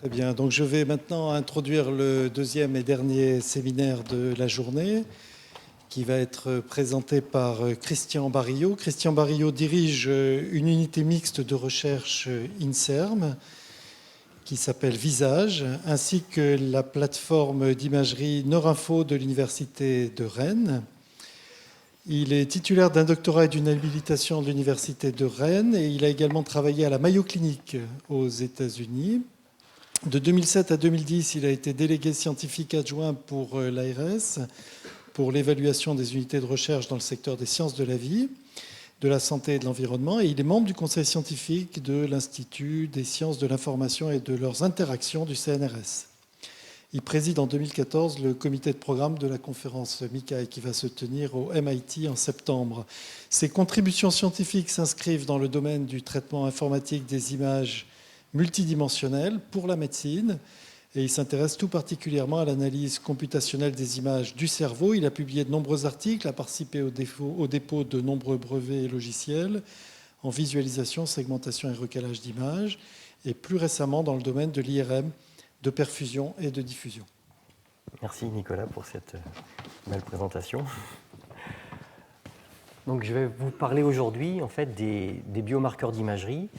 Très bien, donc je vais maintenant introduire le deuxième et dernier séminaire de la journée qui va être présenté par Christian Barillot. Christian Barillot dirige une unité mixte de recherche INSERM qui s'appelle Visage, ainsi que la plateforme d'imagerie Neurinfo de l'Université de Rennes. Il est titulaire d'un doctorat et d'une habilitation de l'Université de Rennes et il a également travaillé à la Mayo Clinic aux États-Unis. De 2007 à 2010, il a été délégué scientifique adjoint pour l'ARS, pour l'évaluation des unités de recherche dans le secteur des sciences de la vie, de la santé et de l'environnement, et il est membre du conseil scientifique de l'Institut des sciences de l'information et de leurs interactions du CNRS. Il préside en 2014 le comité de programme de la conférence MICAI qui va se tenir au MIT en septembre. Ses contributions scientifiques s'inscrivent dans le domaine du traitement informatique des images multidimensionnelles pour la médecine, et il s'intéresse tout particulièrement à l'analyse computationnelle des images du cerveau. Il a publié de nombreux articles, a participé au dépôt de nombreux brevets et logiciels en visualisation, segmentation et recalage d'images, et plus récemment dans le domaine de l'IRM, de perfusion et de diffusion. Merci Nicolas pour cette belle présentation. Donc, je vais vous parler aujourd'hui en fait, des biomarqueurs d'imagerie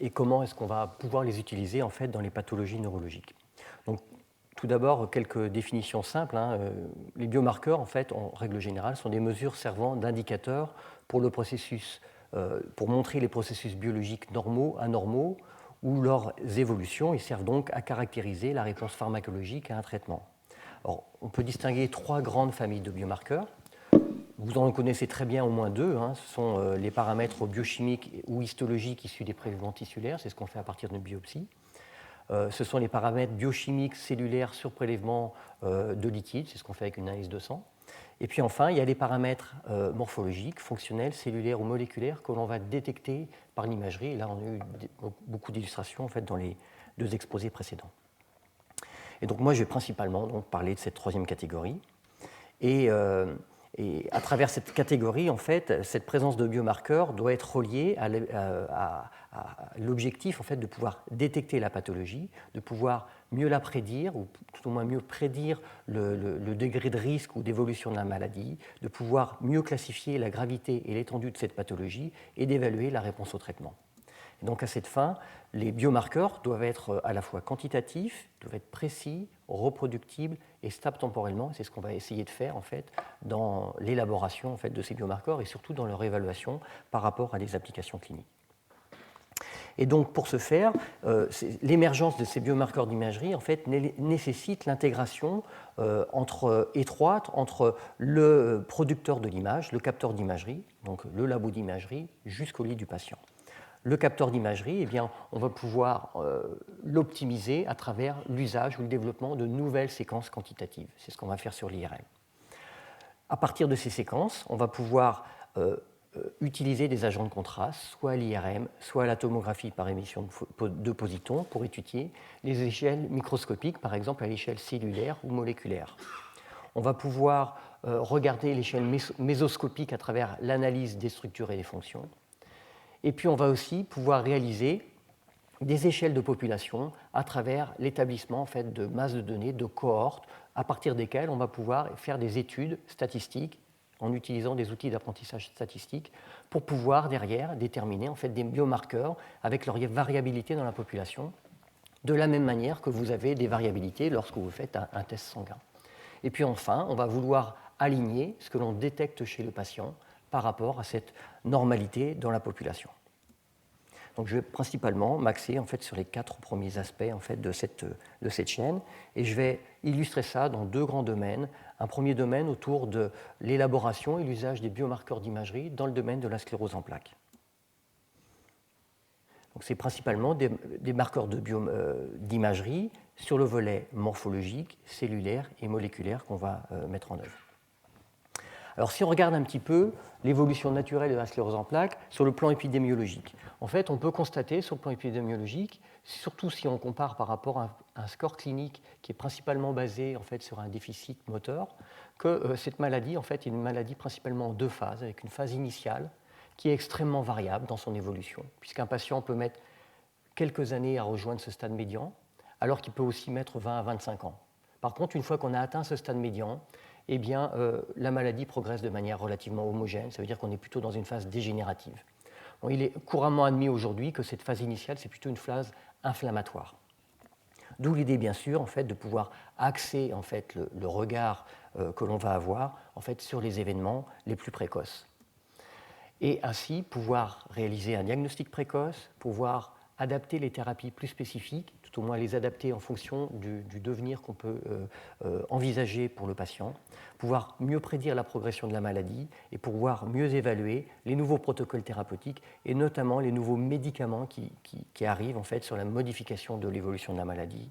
et comment est-ce qu'on va pouvoir les utiliser en fait, dans les pathologies neurologiques. Donc, tout d'abord, quelques définitions simples. Les biomarqueurs, en fait, en règle générale, sont des mesures servant d'indicateurs pour le processus, pour montrer les processus biologiques normaux, anormaux, ou leurs évolutions. Ils servent donc à caractériser la réponse pharmacologique à un traitement. Alors, on peut distinguer trois grandes familles de biomarqueurs. Vous en connaissez très bien au moins deux. Ce sont les paramètres biochimiques ou histologiques issus des prélèvements tissulaires, c'est ce qu'on fait à partir d'une biopsie. Ce sont les paramètres biochimiques cellulaires sur prélèvement de liquide, c'est ce qu'on fait avec une analyse de sang. Et puis enfin, il y a les paramètres morphologiques, fonctionnels, cellulaires ou moléculaires que l'on va détecter par l'imagerie. Et là, on a eu beaucoup d'illustrations en fait, dans les deux exposés précédents. Et donc moi, je vais principalement donc, parler de cette troisième catégorie. Et à travers cette catégorie, en fait, cette présence de biomarqueurs doit être reliée à l'objectif en fait, de pouvoir détecter la pathologie, de pouvoir mieux la prédire, ou tout au moins mieux prédire le degré de risque ou d'évolution de la maladie, de pouvoir mieux classifier la gravité et l'étendue de cette pathologie et d'évaluer la réponse au traitement. Et donc à cette fin, les biomarqueurs doivent être à la fois quantitatifs, doivent être précis, reproductibles et stables temporellement. C'est ce qu'on va essayer de faire en fait, dans l'élaboration en fait, de ces biomarqueurs et surtout dans leur évaluation par rapport à des applications cliniques. Et donc pour ce faire, l'émergence de ces biomarqueurs d'imagerie en fait, nécessite l'intégration étroite entre le producteur de l'image, le capteur d'imagerie, donc le labo d'imagerie, jusqu'au lit du patient. Le capteur d'imagerie, eh bien, on va pouvoir l'optimiser à travers l'usage ou le développement de nouvelles séquences quantitatives. C'est ce qu'on va faire sur l'IRM. À partir de ces séquences, on va pouvoir utiliser des agents de contraste, soit à l'IRM, soit à la tomographie par émission de positons, pour étudier les échelles microscopiques, par exemple à l'échelle cellulaire ou moléculaire. On va pouvoir regarder l'échelle mésoscopique à travers l'analyse des structures et des fonctions. Et puis on va aussi pouvoir réaliser des échelles de population à travers l'établissement en fait, de masses de données, de cohortes, à partir desquelles on va pouvoir faire des études statistiques en utilisant des outils d'apprentissage statistique pour pouvoir derrière déterminer en fait, des biomarqueurs avec leur variabilité dans la population, de la même manière que vous avez des variabilités lorsque vous faites un test sanguin. Et puis enfin, on va vouloir aligner ce que l'on détecte chez le patient par rapport à cette normalité dans la population. Donc je vais principalement m'axer en fait, sur les 4 premiers aspects en fait, de cette chaîne et je vais illustrer ça dans 2 grands domaines. Un premier domaine autour de l'élaboration et l'usage des biomarqueurs d'imagerie dans le domaine de la sclérose en plaques. Donc c'est principalement des marqueurs d'imagerie sur le volet morphologique, cellulaire et moléculaire qu'on va mettre en œuvre. Alors si on regarde un petit peu l'évolution naturelle de la sclérose en plaques sur le plan épidémiologique, en fait on peut constater sur le plan épidémiologique, surtout si on compare par rapport à un score clinique qui est principalement basé en fait, sur un déficit moteur, que cette maladie en fait, est une maladie principalement en 2 phases, avec une phase initiale qui est extrêmement variable dans son évolution, puisqu'un patient peut mettre quelques années à rejoindre ce stade médian, alors qu'il peut aussi mettre 20 à 25 ans. Par contre, une fois qu'on a atteint ce stade médian, eh bien, la maladie progresse de manière relativement homogène, ça veut dire qu'on est plutôt dans une phase dégénérative. Bon, il est couramment admis aujourd'hui que cette phase initiale, c'est plutôt une phase inflammatoire. D'où l'idée, bien sûr, en fait, de pouvoir axer en fait, le regard que l'on va avoir en fait, sur les événements les plus précoces. Et ainsi pouvoir réaliser un diagnostic précoce, pouvoir adapter les thérapies plus spécifiques, tout au moins les adapter en fonction du devenir qu'on peut envisager pour le patient, pouvoir mieux prédire la progression de la maladie et pouvoir mieux évaluer les nouveaux protocoles thérapeutiques et notamment les nouveaux médicaments qui arrivent en fait, sur la modification de l'évolution de la maladie.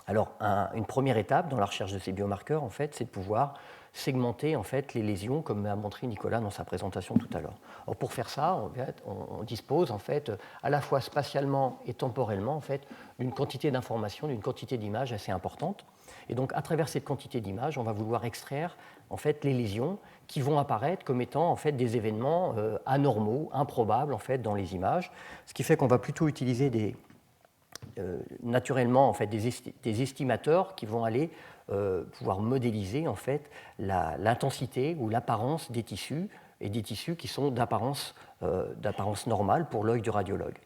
Alors, une première étape dans la recherche de ces biomarqueurs, en fait, c'est de pouvoir segmenter en fait, les lésions, comme a montré Nicolas dans sa présentation tout à l'heure. Alors, pour faire ça, on dispose en fait, à la fois spatialement et temporellement en fait, d'une quantité d'informations, d'une quantité d'images assez importante. Et donc, à travers cette quantité d'images, on va vouloir extraire en fait, les lésions qui vont apparaître comme étant en fait, des événements anormaux, improbables en fait, dans les images, ce qui fait qu'on va plutôt utiliser naturellement en fait, des estimateurs qui vont aller pouvoir modéliser en fait, l'intensité ou l'apparence des tissus, et des tissus qui sont d'apparence normale pour l'œil du radiologue.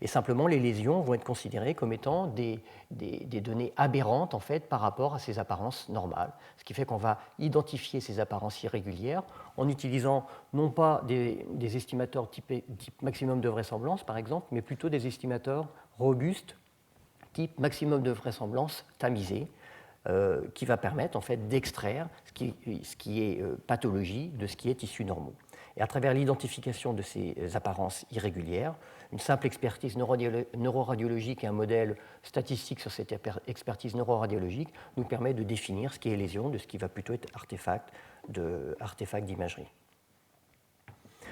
Et simplement, les lésions vont être considérées comme étant des données aberrantes en fait, par rapport à ces apparences normales. Ce qui fait qu'on va identifier ces apparences irrégulières en utilisant non pas des estimateurs type maximum de vraisemblance, par exemple, mais plutôt des estimateurs robustes, type maximum de vraisemblance tamisé, qui va permettre en fait, d'extraire ce qui est pathologie de ce qui est tissus normaux. Et à travers l'identification de ces apparences irrégulières, une simple expertise neuroradiologique et un modèle statistique sur cette expertise neuroradiologique nous permet de définir ce qui est lésion de ce qui va plutôt être artefact d'imagerie.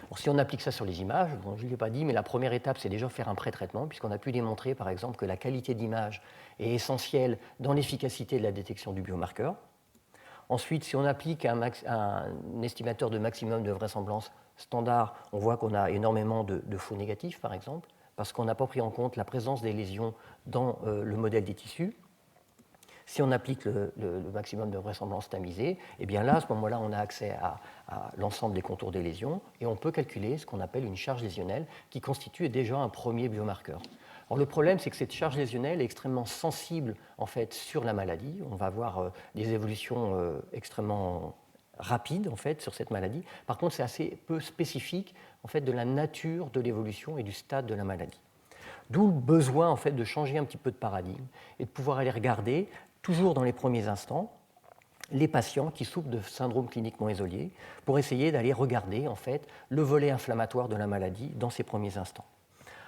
Bon, si on applique ça sur les images, bon, je ne l'ai pas dit, mais la première étape, c'est déjà faire un pré-traitement, puisqu'on a pu démontrer, par exemple, que la qualité d'image est essentielle dans l'efficacité de la détection du biomarqueur. Ensuite, si on applique un estimateur de maximum de vraisemblance standard, on voit qu'on a énormément de faux négatifs, par exemple, parce qu'on n'a pas pris en compte la présence des lésions dans le modèle des tissus. Si on applique le maximum de vraisemblance tamisée, eh bien là, à ce moment-là, on a accès à l'ensemble des contours des lésions et on peut calculer ce qu'on appelle une charge lésionnelle qui constitue déjà un premier biomarqueur. Alors, le problème, c'est que cette charge lésionnelle est extrêmement sensible en fait, sur la maladie. On va avoir des évolutions extrêmement rapides en fait, sur cette maladie. Par contre, c'est assez peu spécifique en fait, de la nature de l'évolution et du stade de la maladie. D'où le besoin en fait, de changer un petit peu de paradigme et de pouvoir aller regarder, toujours dans les premiers instants, les patients qui souffrent de syndrome cliniquement isolé pour essayer d'aller regarder en fait, le volet inflammatoire de la maladie dans ces premiers instants.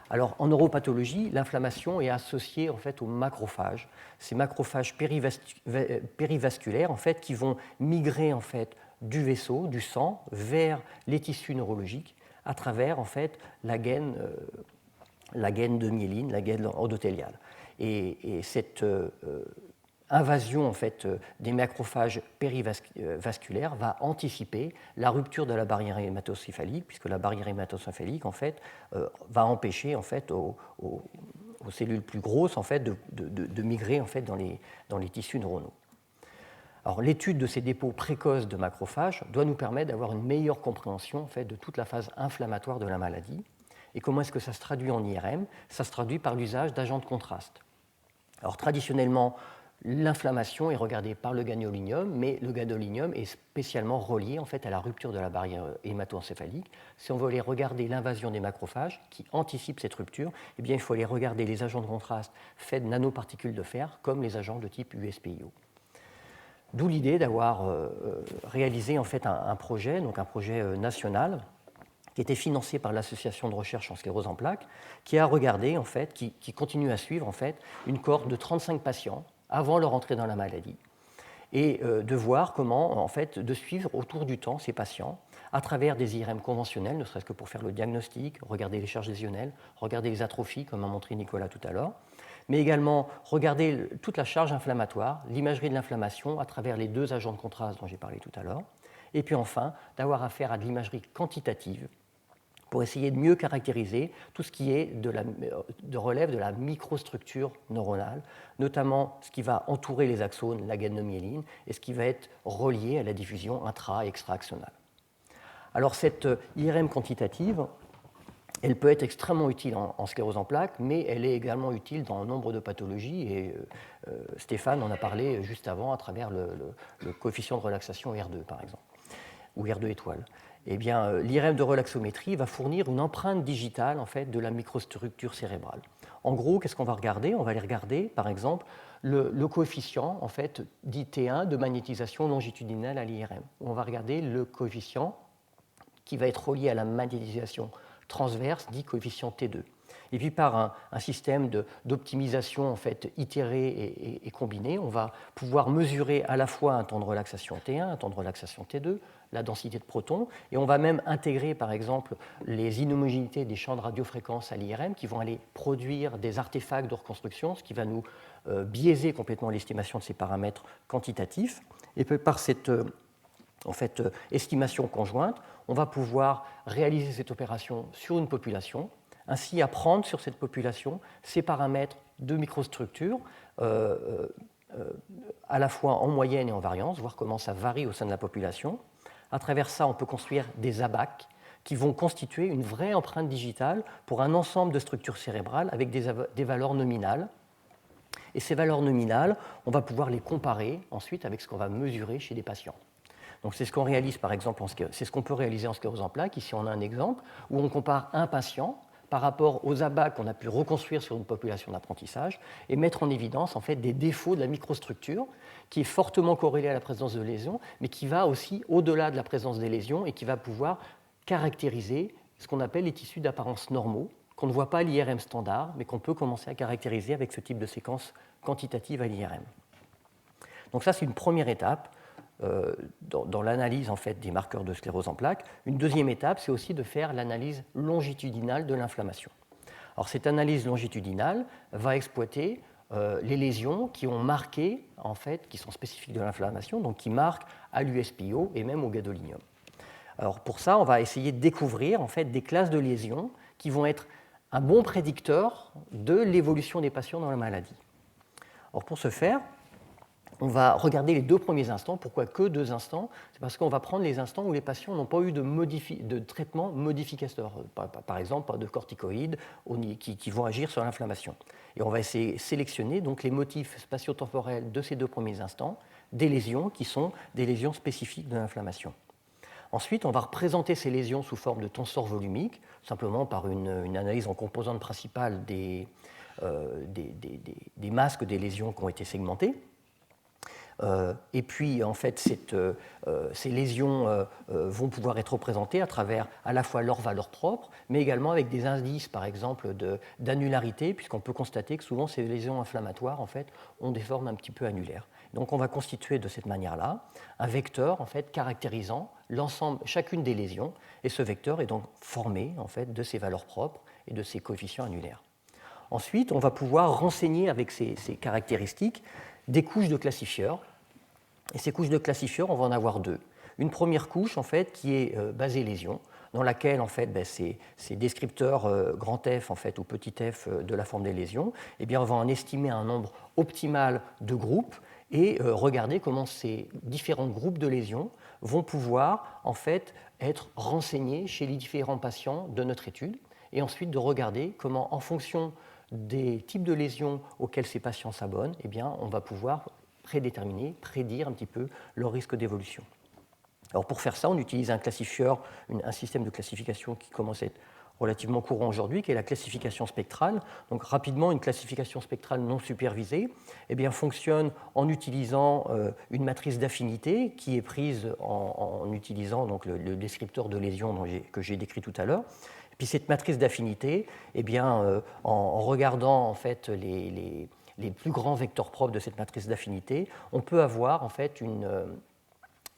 Alors, en neuropathologie, l'inflammation est associée en fait, aux macrophages. Ces macrophages périvasculaires en fait, qui vont migrer en fait, du vaisseau, du sang, vers les tissus neurologiques à travers en fait, la gaine de myéline, la gaine endothéliale. Et cette invasion en fait, des macrophages périvasculaires va anticiper la rupture de la barrière hématocéphalique, puisque la barrière hématocéphalique en fait, va empêcher en fait, aux cellules plus grosses en fait, de migrer en fait, dans les tissus neuronaux. Alors, l'étude de ces dépôts précoces de macrophages doit nous permettre d'avoir une meilleure compréhension en fait, de toute la phase inflammatoire de la maladie. Et comment est-ce que ça se traduit en IRM? Ça se traduit par l'usage d'agents de contraste. Alors, traditionnellement, l'inflammation est regardée par le gadolinium, mais le gadolinium est spécialement relié en fait, à la rupture de la barrière hémato-encéphalique. Si on veut aller regarder l'invasion des macrophages qui anticipent cette rupture, eh bien, il faut aller regarder les agents de contraste faits de nanoparticules de fer, comme les agents de type USPIO. D'où l'idée d'avoir réalisé en fait, un projet, donc un projet national, qui était financé par l'association de recherche en sclérose en plaques, qui a regardé, en fait, qui continue à suivre en fait, une cohorte de 35 patients avant leur entrée dans la maladie, et de voir comment, en fait, de suivre autour du temps ces patients à travers des IRM conventionnels, ne serait-ce que pour faire le diagnostic, regarder les charges lésionnelles, regarder les atrophies, comme a montré Nicolas tout à l'heure, mais également regarder toute la charge inflammatoire, l'imagerie de l'inflammation à travers les deux agents de contraste dont j'ai parlé tout à l'heure, et puis enfin, d'avoir affaire à de l'imagerie quantitative pour essayer de mieux caractériser tout ce qui est relève de la microstructure neuronale, notamment ce qui va entourer les axones, la gaine-myéline, et ce qui va être relié à la diffusion intra- et extra-axonale. Alors cette IRM quantitative, elle peut être extrêmement utile en sclérose en plaques, mais elle est également utile dans nombre de pathologies, et Stéphane en a parlé juste avant à travers le coefficient de relaxation R2, par exemple, ou R2 étoile. Eh bien, l'IRM de relaxométrie va fournir une empreinte digitale en fait, de la microstructure cérébrale. En gros, qu'est-ce qu'on va regarder? On va aller regarder, par exemple, le coefficient en fait, dit T1 de magnétisation longitudinale à l'IRM. On va regarder le coefficient qui va être relié à la magnétisation transverse, dit coefficient T2. Et puis par un système d'optimisation en fait, itéré et combiné, on va pouvoir mesurer à la fois un temps de relaxation T1, un temps de relaxation T2, la densité de protons, et on va même intégrer par exemple les inhomogénéités des champs de radiofréquence à l'IRM qui vont aller produire des artefacts de reconstruction, ce qui va nous biaiser complètement l'estimation de ces paramètres quantitatifs. Et puis par cette en fait, estimation conjointe, on va pouvoir réaliser cette opération sur une population, ainsi apprendre sur cette population ces paramètres de microstructure, à la fois en moyenne et en variance, voir comment ça varie au sein de la population. À travers ça, on peut construire des ABAC qui vont constituer une vraie empreinte digitale pour un ensemble de structures cérébrales avec des valeurs nominales. Et ces valeurs nominales, on va pouvoir les comparer ensuite avec ce qu'on va mesurer chez des patients. Donc c'est ce qu'on réalise par exemple, c'est ce qu'on peut réaliser en sclérose en plaques. Ici on a un exemple où on compare un patient par rapport aux ABAC qu'on a pu reconstruire sur une population d'apprentissage et mettre en évidence en fait, des défauts de la microstructure qui est fortement corrélée à la présence de lésions, mais qui va aussi au-delà de la présence des lésions et qui va pouvoir caractériser ce qu'on appelle les tissus d'apparence normaux, qu'on ne voit pas à l'IRM standard, mais qu'on peut commencer à caractériser avec ce type de séquence quantitative à l'IRM. Donc ça, c'est une première étape dans l'analyse en fait, des marqueurs de sclérose en plaques. Une deuxième étape, c'est aussi de faire l'analyse longitudinale de l'inflammation. Alors, cette analyse longitudinale va exploiter les lésions qui ont marqué, en fait, qui sont spécifiques de l'inflammation, donc qui marquent à l'USPO et même au gadolinium. Alors, pour ça, on va essayer de découvrir en fait, des classes de lésions qui vont être un bon prédicteur de l'évolution des patients dans la maladie. Alors, pour ce faire, on va regarder les 2 premiers instants. Pourquoi que 2 instants? C'est parce qu'on va prendre les instants où les patients n'ont pas eu de traitement modificateur, par exemple pas de corticoïdes qui vont agir sur l'inflammation. Et on va essayer de sélectionner donc, les motifs spatio-temporels de ces 2 premiers instants, des lésions qui sont des lésions spécifiques de l'inflammation. Ensuite, on va représenter ces lésions sous forme de tenseur volumique, simplement par une analyse en composantes principales des masques des lésions qui ont été segmentées. Et puis, en fait, ces lésions vont pouvoir être représentées à travers à la fois leurs valeurs propres, mais également avec des indices, par exemple, d'annularité, puisqu'on peut constater que souvent ces lésions inflammatoires, en fait, ont des formes un petit peu annulaires. Donc, on va constituer de cette manière-là un vecteur, en fait, caractérisant chacune des lésions, et ce vecteur est donc formé, en fait, de ces valeurs propres et de ces coefficients annulaires. Ensuite, on va pouvoir renseigner avec ces caractéristiques des couches de classifieurs. Et ces couches de classifieurs, on va en avoir 2. Une première couche, en fait, qui est basée lésion, dans laquelle, en fait, ces descripteurs grand F, en fait, ou petit f de la forme des lésions, eh bien, on va en estimer un nombre optimal de groupes et regarder comment ces différents groupes de lésions vont pouvoir, en fait, être renseignés chez les différents patients de notre étude, et ensuite de regarder comment, en des types de lésions auxquelles ces patients s'abonnent, eh bien, on va pouvoir prédire un petit peu leur risque d'évolution. Alors pour faire ça, on utilise un classifieur, un système de classification qui commence à être relativement courant aujourd'hui, qui est la classification spectrale. Donc rapidement, une classification spectrale non supervisée eh bien, fonctionne en utilisant une matrice d'affinité qui est prise en utilisant donc, le descripteur de lésion que j'ai décrit tout à l'heure. Puis cette matrice d'affinité, eh bien, en regardant en fait, les plus grands vecteurs propres de cette matrice d'affinité, on peut avoir en fait,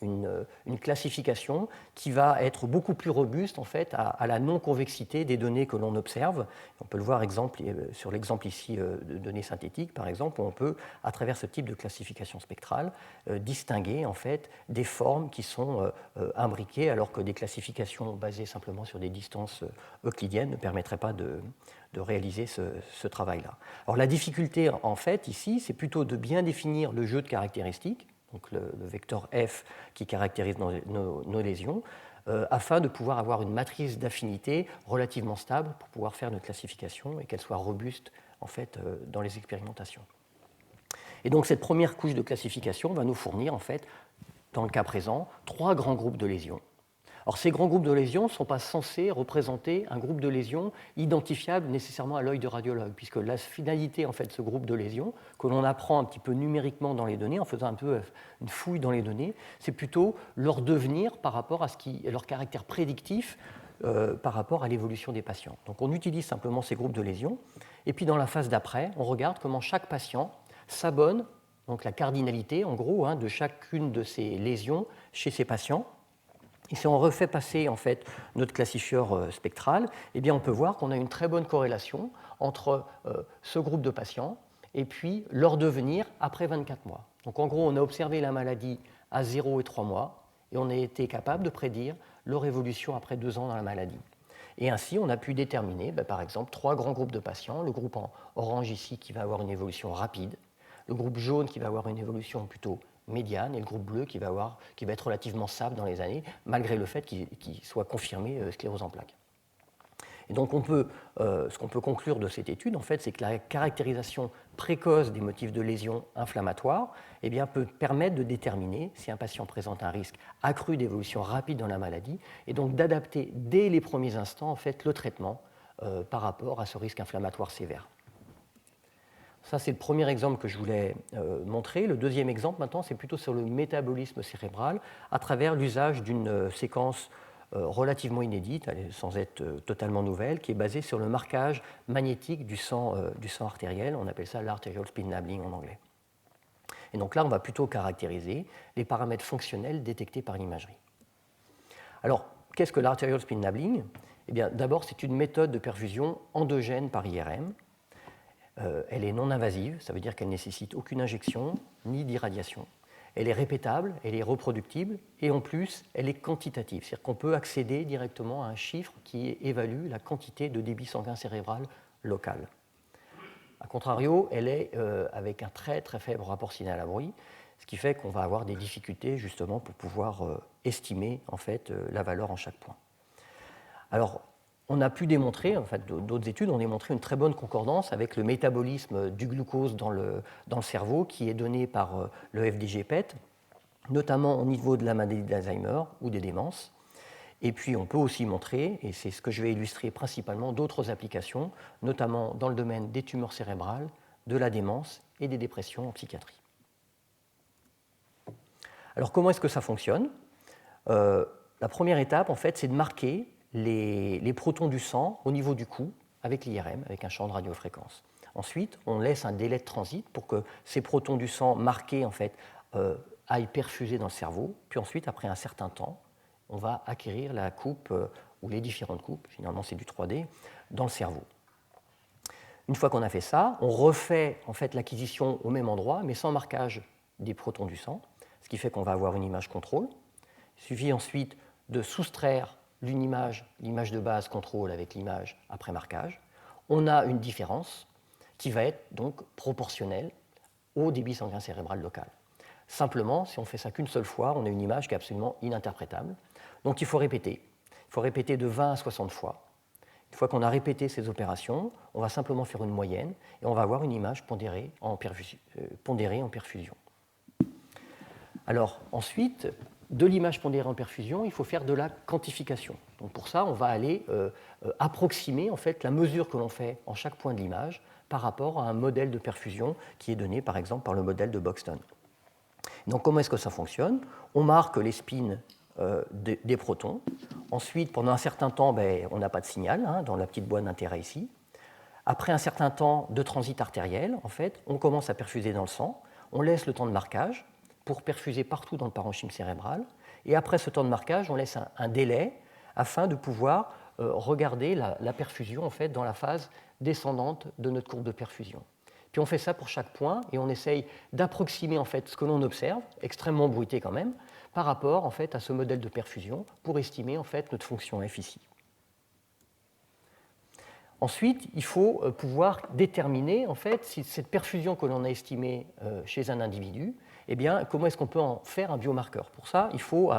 une classification qui va être beaucoup plus robuste en fait, à la non-convexité des données que l'on observe. On peut le voir sur l'exemple ici de données synthétiques, par exemple, où on peut, à travers ce type de classification spectrale, distinguer en fait, des formes qui sont imbriquées, alors que des classifications basées simplement sur des distances euclidiennes ne permettraient pas de réaliser ce travail-là. Alors la difficulté, en fait, ici, c'est plutôt de bien définir le jeu de caractéristiques, donc le vecteur f qui caractérise nos lésions, afin de pouvoir avoir une matrice d'affinité relativement stable pour pouvoir faire notre classification et qu'elle soit robuste en fait, dans les expérimentations. Et donc cette première couche de classification va nous fournir, en fait, dans le cas présent, 3 grands groupes de lésions. Alors, ces grands groupes de lésions ne sont pas censés représenter un groupe de lésions identifiable nécessairement à l'œil de radiologue, puisque la finalité en fait, de ce groupe de lésions, que l'on apprend un petit peu numériquement dans les données, en faisant un peu une fouille dans les données, c'est plutôt leur devenir par rapport à leur caractère prédictif par rapport à l'évolution des patients. Donc, on utilise simplement ces groupes de lésions, et puis dans la phase d'après, on regarde comment chaque patient s'abonne, donc la cardinalité en gros de chacune de ces lésions chez ces patients. Et si on refait passer en fait, notre classifieur spectral, eh bien, on peut voir qu'on a une très bonne corrélation entre ce groupe de patients et puis leur devenir après 24 mois. Donc en gros, on a observé la maladie à 0 et 3 mois et on a été capable de prédire leur évolution après 2 ans dans la maladie. Et ainsi, on a pu déterminer, par exemple, 3 grands groupes de patients, le groupe en orange ici qui va avoir une évolution rapide, le groupe jaune qui va avoir une évolution plutôt médiane et le groupe bleu qui va être relativement stable dans les années, malgré le fait qu'il soit confirmé sclérose en plaques. Et donc ce qu'on peut conclure de cette étude, en fait, c'est que la caractérisation précoce des motifs de lésions inflammatoires eh bien, peut permettre de déterminer si un patient présente un risque accru d'évolution rapide dans la maladie, et donc d'adapter dès les premiers instants en fait, le traitement par rapport à ce risque inflammatoire sévère. Ça, c'est le premier exemple que je voulais montrer. Le deuxième exemple, maintenant, c'est plutôt sur le métabolisme cérébral à travers l'usage d'une séquence relativement inédite, sans être totalement nouvelle, qui est basée sur le marquage magnétique du sang artériel. On appelle ça l'arterial speed labeling en anglais. Et donc là, on va plutôt caractériser les paramètres fonctionnels détectés par l'imagerie. Alors, qu'est-ce que l'arterial speed labeling ? Eh bien, d'abord, c'est une méthode de perfusion endogène par IRM. Elle est non invasive, ça veut dire qu'elle ne nécessite aucune injection ni d'irradiation. Elle est répétable, elle est reproductible et en plus, elle est quantitative. C'est-à-dire qu'on peut accéder directement à un chiffre qui évalue la quantité de débit sanguin cérébral local. A contrario, elle est avec un très très faible rapport signal à bruit, ce qui fait qu'on va avoir des difficultés justement pour pouvoir estimer en fait, la valeur en chaque point. Alors, on a pu démontrer, en fait, d'autres études ont démontré une très bonne concordance avec le métabolisme du glucose dans le cerveau qui est donné par le FDG-PET, notamment au niveau de la maladie d'Alzheimer ou des démences. Et puis on peut aussi montrer, et c'est ce que je vais illustrer principalement, d'autres applications, notamment dans le domaine des tumeurs cérébrales, de la démence et des dépressions en psychiatrie. Alors comment est-ce que ça fonctionne ? La première étape, en fait, c'est de marquer les protons du sang au niveau du cou avec l'IRM, avec un champ de radiofréquence. Ensuite, on laisse un délai de transit pour que ces protons du sang marqués en fait, aillent perfuser dans le cerveau. Puis ensuite, après un certain temps, on va acquérir la coupe ou les différentes coupes, finalement c'est du 3D, dans le cerveau. Une fois qu'on a fait ça, on refait en fait, l'acquisition au même endroit, mais sans marquage des protons du sang, ce qui fait qu'on va avoir une image contrôle. Il suffit ensuite de soustraire l'image de base contrôle avec l'image après marquage. On a une différence qui va être donc proportionnelle au débit sanguin cérébral local. Simplement, si on fait ça qu'une seule fois, on a une image qui est absolument ininterprétable. Donc il faut répéter. Il faut répéter de 20 à 60 fois. Une fois qu'on a répété ces opérations, on va simplement faire une moyenne et on va avoir une image pondérée en perfusion. Alors ensuite, de l'image pondérée en perfusion, il faut faire de la quantification. Donc pour ça, on va aller approximer en fait, la mesure que l'on fait en chaque point de l'image par rapport à un modèle de perfusion qui est donné par exemple par le modèle de Buxton. Donc comment est-ce que ça fonctionne ? On marque les spins des protons. Ensuite, pendant un certain temps, on n'a pas de signal dans la petite boîte d'intérêt ici. Après un certain temps de transit artériel, en fait, on commence à perfuser dans le sang. On laisse le temps de marquage pour perfuser partout dans le parenchyme cérébral. Et après ce temps de marquage, on laisse un délai afin de pouvoir regarder la perfusion en fait, dans la phase descendante de notre courbe de perfusion. Puis on fait ça pour chaque point et on essaye d'approximer en fait, ce que l'on observe, extrêmement bruité quand même, par rapport en fait, à ce modèle de perfusion pour estimer en fait, notre fonction f ici. Ensuite, il faut pouvoir déterminer en fait, si cette perfusion que l'on a estimée chez un individu, eh bien, comment est-ce qu'on peut en faire un biomarqueur. Pour ça, il faut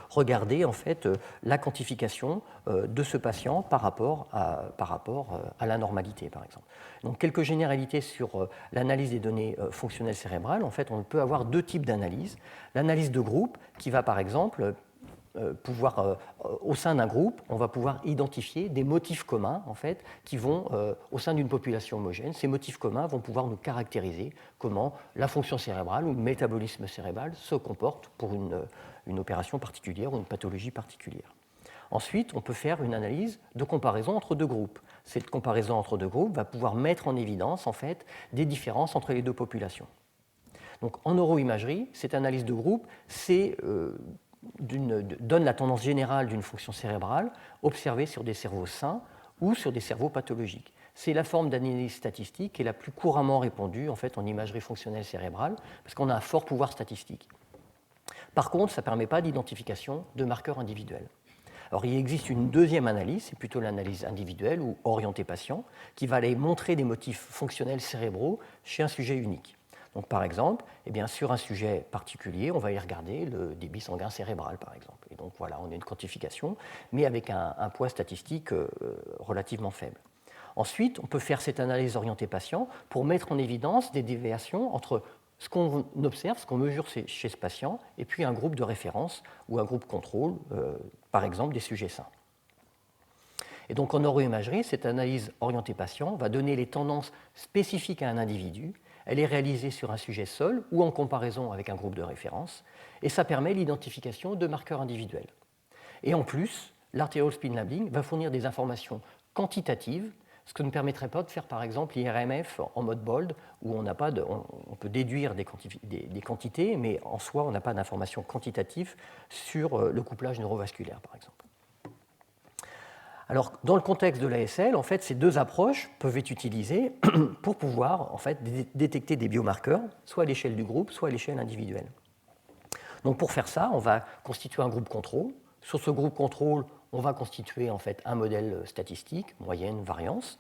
regarder en fait, la quantification de ce patient par rapport à la normalité, par exemple. Donc, quelques généralités sur l'analyse des données fonctionnelles cérébrales. En fait, on peut avoir deux types d'analyse. L'analyse de groupe, qui va par exemple au sein d'un groupe, on va pouvoir identifier des motifs communs en fait, qui vont, au sein d'une population homogène, ces motifs communs vont pouvoir nous caractériser comment la fonction cérébrale ou le métabolisme cérébral se comporte pour une opération particulière ou une pathologie particulière. Ensuite, on peut faire une analyse de comparaison entre deux groupes. Cette comparaison entre deux groupes va pouvoir mettre en évidence en fait, des différences entre les deux populations. Donc, en neuroimagerie, cette analyse de groupe, donne la tendance générale d'une fonction cérébrale observée sur des cerveaux sains ou sur des cerveaux pathologiques. C'est la forme d'analyse statistique qui est la plus couramment répandue en fait, en imagerie fonctionnelle cérébrale parce qu'on a un fort pouvoir statistique. Par contre, ça ne permet pas d'identification de marqueurs individuels. Alors, il existe une deuxième analyse, c'est plutôt l'analyse individuelle ou orientée patient, qui va aller montrer des motifs fonctionnels cérébraux chez un sujet unique. Donc, par exemple, eh bien, sur un sujet particulier, on va y regarder le débit sanguin cérébral, par exemple. Et donc, voilà, on a une quantification, mais avec un poids statistique relativement faible. Ensuite, on peut faire cette analyse orientée patient pour mettre en évidence des déviations entre ce qu'on observe, ce qu'on mesure chez ce patient, et puis un groupe de référence ou un groupe contrôle, par exemple des sujets sains. Et donc, en neuroimagerie, cette analyse orientée patient va donner les tendances spécifiques à un individu. Elle est réalisée sur un sujet seul ou en comparaison avec un groupe de référence, et ça permet l'identification de marqueurs individuels. Et en plus, l'arterial spin labeling va fournir des informations quantitatives, ce que ne permettrait pas de faire par exemple l'IRMF en mode bold, où on peut déduire des quantités, mais en soi on n'a pas d'informations quantitatives sur le couplage neurovasculaire par exemple. Alors, dans le contexte de l'ASL, en fait, ces deux approches peuvent être utilisées pour pouvoir en fait, détecter des biomarqueurs, soit à l'échelle du groupe, soit à l'échelle individuelle. Donc, pour faire ça, on va constituer un groupe contrôle. Sur ce groupe contrôle, on va constituer en fait, un modèle statistique, moyenne, variance.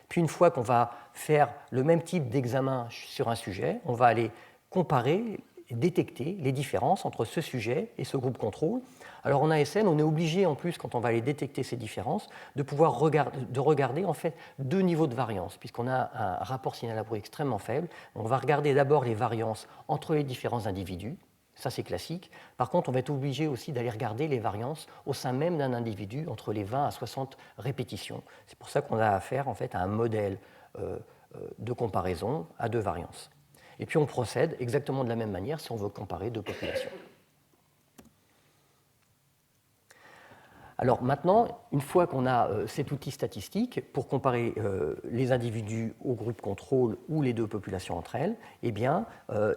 Puis, une fois qu'on va faire le même type d'examen sur un sujet, on va aller comparer et détecter les différences entre ce sujet et ce groupe contrôle. Alors en ASL, on est obligé en plus, quand on va aller détecter ces différences, de pouvoir regarder en fait deux niveaux de variance, puisqu'on a un rapport signal à bruit extrêmement faible. On va regarder d'abord les variances entre les différents individus, ça c'est classique. Par contre, on va être obligé aussi d'aller regarder les variances au sein même d'un individu, entre les 20 à 60 répétitions. C'est pour ça qu'on a affaire en fait, à un modèle de comparaison à deux variances. Et puis on procède exactement de la même manière si on veut comparer deux populations. Alors maintenant, une fois qu'on a cet outil statistique pour comparer les individus au groupe contrôle ou les deux populations entre elles, eh bien,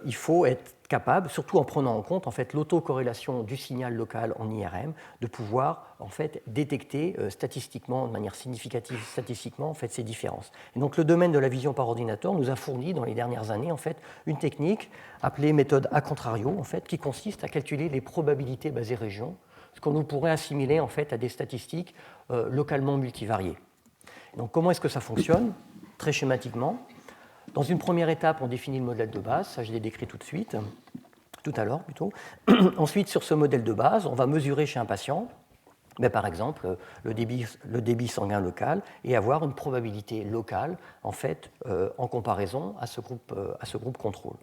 il faut être capable, surtout en prenant en compte en fait, l'autocorrélation du signal local en IRM, de pouvoir en fait, détecter statistiquement, de manière significative statistiquement, en fait, ces différences. Et donc le domaine de la vision par ordinateur nous a fourni dans les dernières années en fait, une technique appelée méthode a contrario, en fait, qui consiste à calculer les probabilités basées région, ce qu'on nous pourrait assimiler en fait à des statistiques localement multivariées. Donc comment est-ce que ça fonctionne? Très schématiquement. Dans une première étape, on définit le modèle de base, ça je l'ai décrit tout à l'heure plutôt. Ensuite, sur ce modèle de base, on va mesurer chez un patient, par exemple, le débit sanguin local et avoir une probabilité locale en fait, en comparaison à ce groupe contrôle.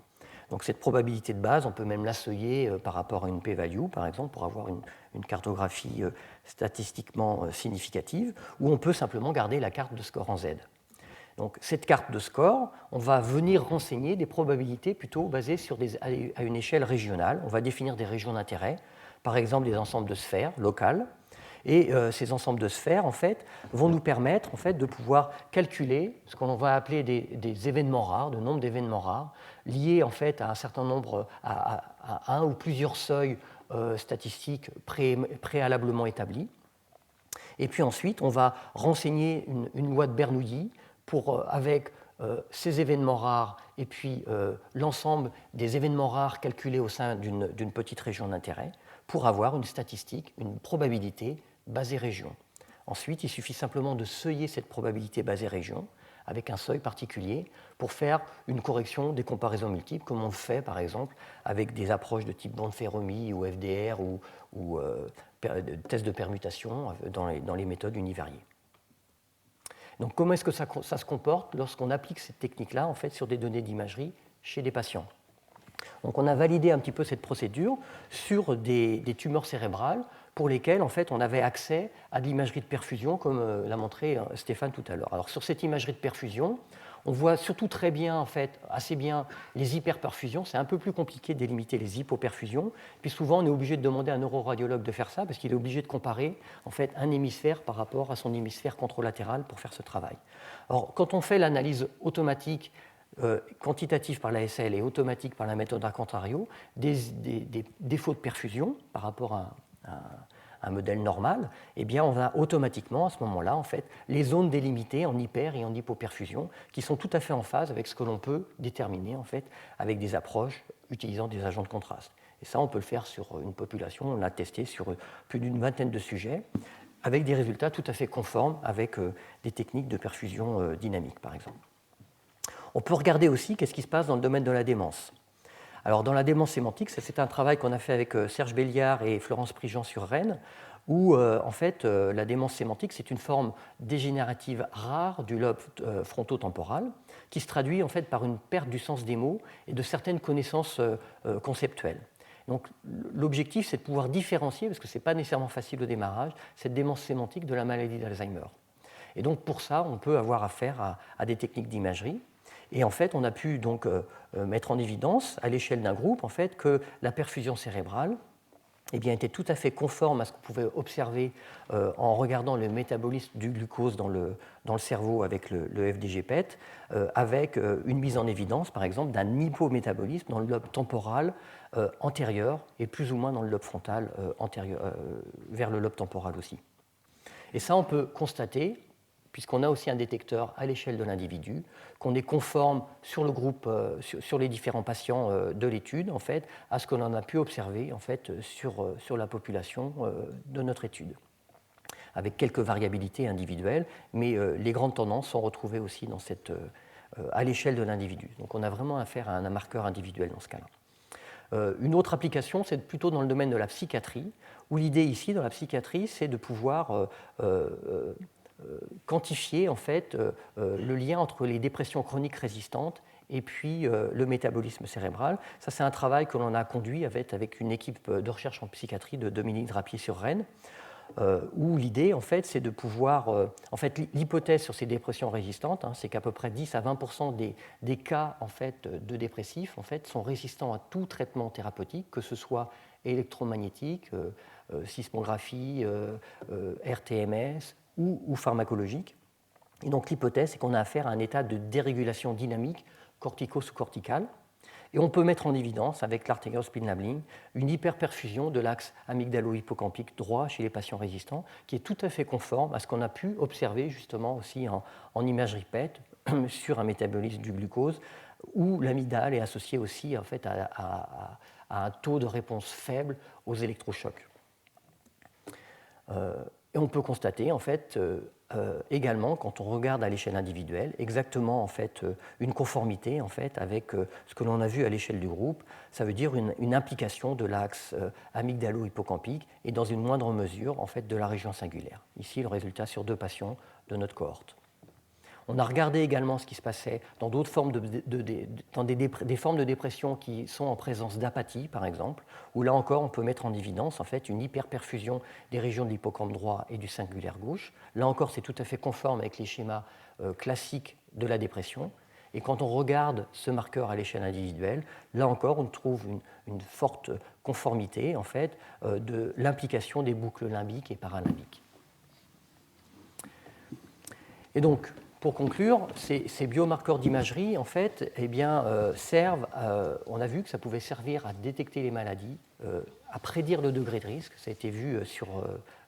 Donc cette probabilité de base, on peut même l'asseuiller par rapport à une p-value, par exemple, pour avoir une cartographie statistiquement significative, ou on peut simplement garder la carte de score en Z. Donc cette carte de score, on va venir renseigner des probabilités plutôt basées à une échelle régionale. On va définir des régions d'intérêt, par exemple des ensembles de sphères locales, Et ces ensembles de sphères, en fait, vont nous permettre en fait, de pouvoir calculer ce qu'on va appeler des événements rares, de nombre d'événements rares, liés en fait, à un certain nombre, à un ou plusieurs seuils statistiques préalablement établis. Et puis ensuite, on va renseigner une loi de Bernoulli avec ces événements rares et puis l'ensemble des événements rares calculés au sein d'une petite région d'intérêt pour avoir une statistique, une probabilité basée région. Ensuite, il suffit simplement de seuiller cette probabilité basée région avec un seuil particulier pour faire une correction des comparaisons multiples, comme on le fait par exemple avec des approches de type bande-Fermi ou FDR ou tests de permutation dans les méthodes univariées. Donc comment est-ce que ça se comporte lorsqu'on applique cette technique-là en fait, sur des données d'imagerie chez des patients? Donc on a validé un petit peu cette procédure sur des tumeurs cérébrales pour lesquelles en fait, on avait accès à de l'imagerie de perfusion, comme l'a montré Stéphane tout à l'heure. Alors sur cette imagerie de perfusion, on voit surtout très bien, en fait, assez bien les hyperperfusions. C'est un peu plus compliqué de délimiter les hypoperfusions. Puis souvent, on est obligé de demander à un neuroradiologue de faire ça parce qu'il est obligé de comparer en fait, un hémisphère par rapport à son hémisphère contralatéral pour faire ce travail. Alors, quand on fait l'analyse automatique quantitative par l'ASL et automatique par la méthode a contrario, des défauts de perfusion par rapport à un modèle normal, eh bien on a automatiquement à ce moment-là en fait, les zones délimitées en hyper et en hypoperfusion qui sont tout à fait en phase avec ce que l'on peut déterminer en fait, avec des approches utilisant des agents de contraste. Et ça, on peut le faire sur une population, on l'a testé sur plus d'une vingtaine de sujets, avec des résultats tout à fait conformes avec des techniques de perfusion dynamique, par exemple. On peut regarder aussi qu'est-ce qui se passe dans le domaine de la démence. Alors, dans la démence sémantique, c'est un travail qu'on a fait avec Serge Béliard et Florence Prigent sur Rennes, où en fait, la démence sémantique, c'est une forme dégénérative rare du lobe frontotemporal qui se traduit en fait par une perte du sens des mots et de certaines connaissances conceptuelles. Donc, l'objectif, c'est de pouvoir différencier, parce que ce n'est pas nécessairement facile au démarrage, cette démence sémantique de la maladie d'Alzheimer. Et donc, pour ça, on peut avoir affaire à des techniques d'imagerie. Et en fait, on a pu donc mettre en évidence, à l'échelle d'un groupe, en fait, que la perfusion cérébrale eh bien, était tout à fait conforme à ce qu'on pouvait observer en regardant le métabolisme du glucose dans le cerveau avec le FDG-PET, avec une mise en évidence, par exemple, d'un hypométabolisme dans le lobe temporal antérieur et plus ou moins dans le lobe frontal antérieur, vers le lobe temporal aussi. Et ça, on peut constater, puisqu'on a aussi un détecteur à l'échelle de l'individu, qu'on est conforme sur le groupe, sur les différents patients de l'étude, en fait, à ce que l'on a pu observer en fait, sur la population de notre étude, avec quelques variabilités individuelles, mais les grandes tendances sont retrouvées aussi à l'échelle de l'individu. Donc on a vraiment affaire à un marqueur individuel dans ce cas-là. Une autre application, c'est plutôt dans le domaine de la psychiatrie, où l'idée ici, dans la psychiatrie, c'est de pouvoir quantifier en fait, le lien entre les dépressions chroniques résistantes et puis le métabolisme cérébral. Ça, c'est un travail que l'on a conduit avec une équipe de recherche en psychiatrie de Dominique Drapier sur Rennes, où l'idée, en fait, c'est de pouvoir... en fait, l'hypothèse sur ces dépressions résistantes, hein, c'est qu'à peu près 10 à 20% des cas en fait, de dépressifs en fait, sont résistants à tout traitement thérapeutique, que ce soit électromagnétique, sismographie, RTMS ou pharmacologique. Et donc l'hypothèse, c'est qu'on a affaire à un état de dérégulation dynamique cortico-sous-corticale. Et on peut mettre en évidence, avec l'artériospin labeling, une hyperperfusion de l'axe amygdalo-hippocampique droit chez les patients résistants, qui est tout à fait conforme à ce qu'on a pu observer justement aussi en imagerie PET sur un métabolisme du glucose, où l'amygdale est associée aussi en fait, à un taux de réponse faible aux électrochocs. Et on peut constater en fait, également, quand on regarde à l'échelle individuelle, exactement en fait, une conformité en fait, avec ce que l'on a vu à l'échelle du groupe. Ça veut dire une implication de l'axe amygdalo-hippocampique et dans une moindre mesure en fait, de la région singulaire. Ici, le résultat sur 2 patients de notre cohorte. On a regardé également ce qui se passait dans d'autres formes dans des formes de dépression qui sont en présence d'apathie, par exemple, où là encore, on peut mettre en évidence en fait, une hyperperfusion des régions de l'hippocampe droit et du singulaire gauche. Là encore, c'est tout à fait conforme avec les schémas classiques de la dépression. Et quand on regarde ce marqueur à l'échelle individuelle, là encore, on trouve une forte conformité en fait, de l'implication des boucles limbiques et paralimbiques. Et donc, pour conclure, ces biomarqueurs d'imagerie en fait, eh bien, servent, on a vu que ça pouvait servir à détecter les maladies, à prédire le degré de risque. Ça a été vu sur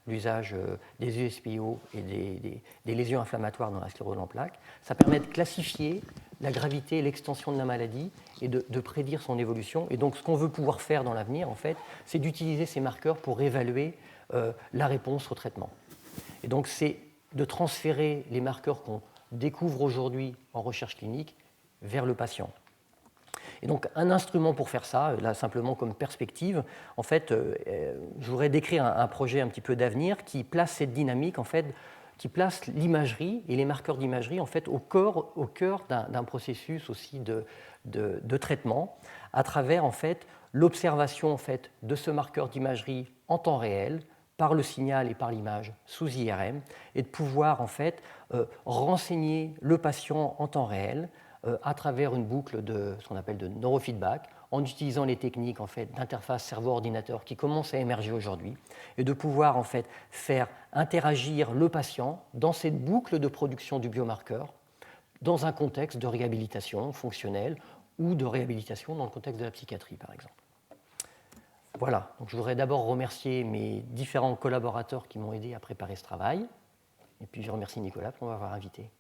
l'usage des USPO et des lésions inflammatoires dans la sclérose en plaques. Ça permet de classifier la gravité et l'extension de la maladie et de prédire son évolution. Et donc, ce qu'on veut pouvoir faire dans l'avenir, en fait, c'est d'utiliser ces marqueurs pour évaluer la réponse au traitement. Et donc, c'est de transférer les marqueurs qu'on découvre aujourd'hui en recherche clinique vers le patient. Et donc, un instrument pour faire ça, là simplement comme perspective, en fait, je voudrais décrire un projet un petit peu d'avenir qui place cette dynamique, en fait, qui place l'imagerie et les marqueurs d'imagerie en fait, au cœur d'un processus aussi de traitement, à travers en fait, l'observation en fait, de ce marqueur d'imagerie en temps réel, par le signal et par l'image sous IRM, et de pouvoir en fait, renseigner le patient en temps réel, à travers une boucle de ce qu'on appelle de neurofeedback, en utilisant les techniques en fait, d'interface cerveau-ordinateur qui commencent à émerger aujourd'hui, et de pouvoir en fait, faire interagir le patient dans cette boucle de production du biomarqueur dans un contexte de réhabilitation fonctionnelle ou de réhabilitation dans le contexte de la psychiatrie, par exemple. Voilà, donc je voudrais d'abord remercier mes différents collaborateurs qui m'ont aidé à préparer ce travail, et puis je remercie Nicolas pour m'avoir invité.